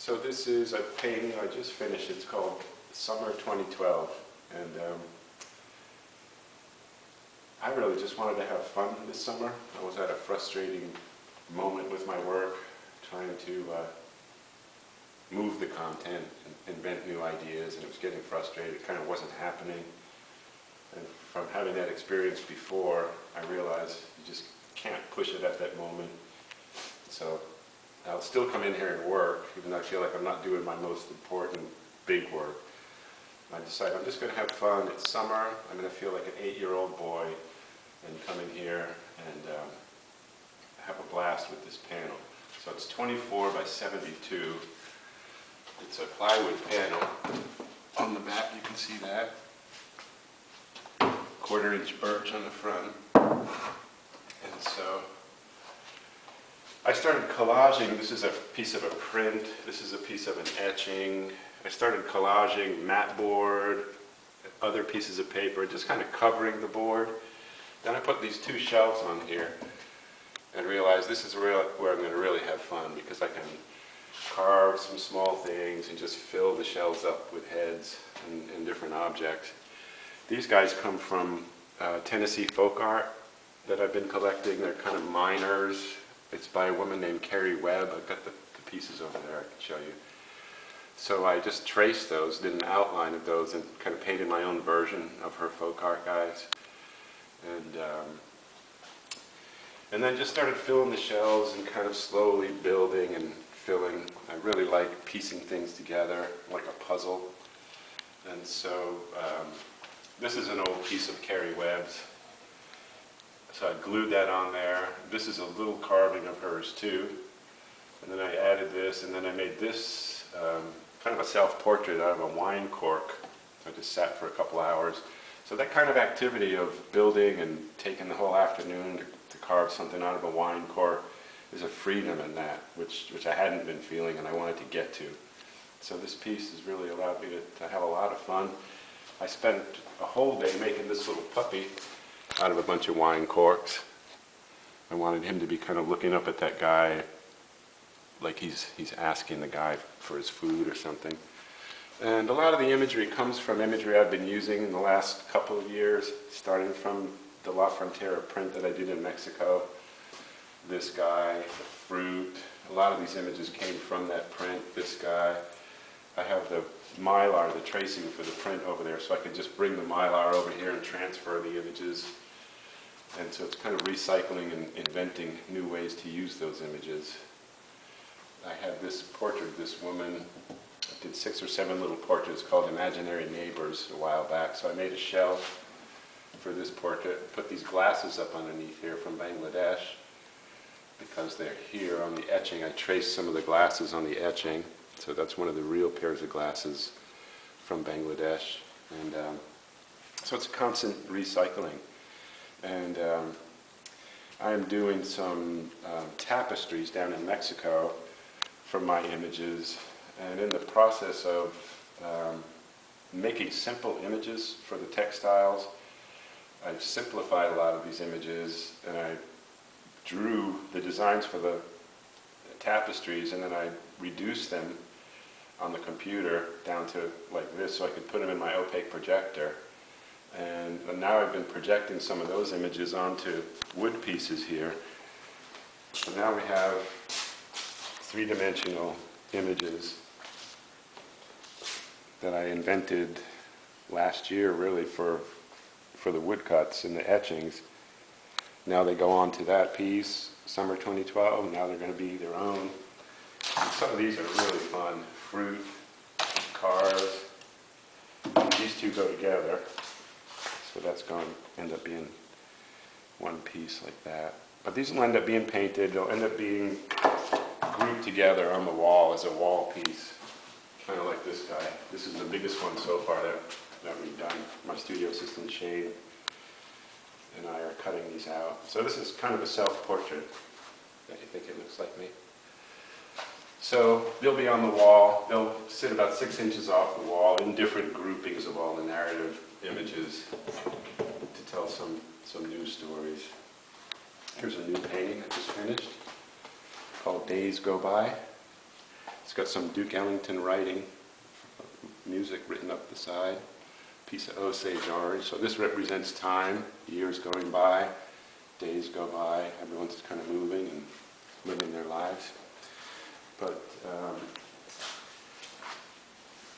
So this is a painting I just finished. It's called Summer 2012. And I really just wanted to have fun this summer. I was at a frustrating moment with my work, trying to move the content and invent new ideas, and it was getting frustrated. It kind of wasn't happening. And from having that experience before, I realized you just can't push it at that moment. So I'll still come in here and work, even though I feel like I'm not doing my most important big work. I decided I'm just going to have fun. It's summer. I'm going to feel like an 8-year-old boy and come in here and have a blast with this panel. So it's 24 by 72. It's a plywood panel. On the back you can see that. 1/4-inch birch on the front. And so I started collaging. This is a piece of a print. This is a piece of an etching. I started collaging mat board, other pieces of paper, just kind of covering the board. Then I put these 2 shelves on here and realized this is where I'm going to really have fun, because I can carve some small things and just fill the shelves up with heads and different objects. These guys come from Tennessee folk art that I've been collecting. They're kind of minors. It's by a woman named Carrie Webb. I've got the pieces over there I can show you. So I just traced those, did an outline of those, and kind of painted my own version of her folk art guys. And then just started filling the shelves and kind of slowly building and filling. I really like piecing things together like a puzzle. And so this is an old piece of Carrie Webb's. So I glued that on there. This is a little carving of hers too. And then I added this, and then I made this kind of a self-portrait out of a wine cork. I just sat for a couple hours. So that kind of activity of building and taking the whole afternoon to carve something out of a wine cork, there's a freedom in that, which I hadn't been feeling and I wanted to get to. So this piece has really allowed me to have a lot of fun. I spent a whole day making this little puppy out of a bunch of wine corks. I wanted him to be kind of looking up at that guy like he's asking the guy for his food or something. And a lot of the imagery comes from imagery I've been using in the last couple of years, starting from the La Frontera print that I did in Mexico. This guy, the fruit, a lot of these images came from that print. This guy. I have the mylar, the tracing for the print over there, so I could just bring the mylar over here and transfer the images. And so it's kind of recycling and inventing new ways to use those images. I had this portrait of this woman. I did 6 or 7 little portraits called Imaginary Neighbors a while back. So I made a shelf for this portrait, put these glasses up underneath here from Bangladesh because they're here on the etching. I traced some of the glasses on the etching. So that's one of the real pairs of glasses from Bangladesh. And so it's a constant recycling. And I'm doing some tapestries down in Mexico from my images. And in the process of making simple images for the textiles, I've simplified a lot of these images, and I drew the designs for the tapestries, and then I reduced them on the computer down to like this so I could put them in my opaque projector. And now I've been projecting some of those images onto wood pieces here. So now we have 3-dimensional images that I invented last year really for the woodcuts and the etchings. Now they go on to that piece, Summer 2012, now they're going to be their own. And some of these are really fun. Fruit, cars. These 2 go together. So that's going to end up being one piece like that. But these will end up being painted. They'll end up being grouped together on the wall as a wall piece. Kind of like this guy. This is the biggest one so far that we've done. My studio assistant Shane and I are cutting these out. So this is kind of a self-portrait. Don't you think it looks like me? So they'll be on the wall. They'll sit about 6 inches off the wall in different groupings of all the narrative images to tell some new stories. Here's a new painting I just finished called Days Go By. It's got some Duke Ellington writing, music written up the side, piece of Osage orange. So this represents time, years going by, days go by, everyone's kind of moving and living their lives. But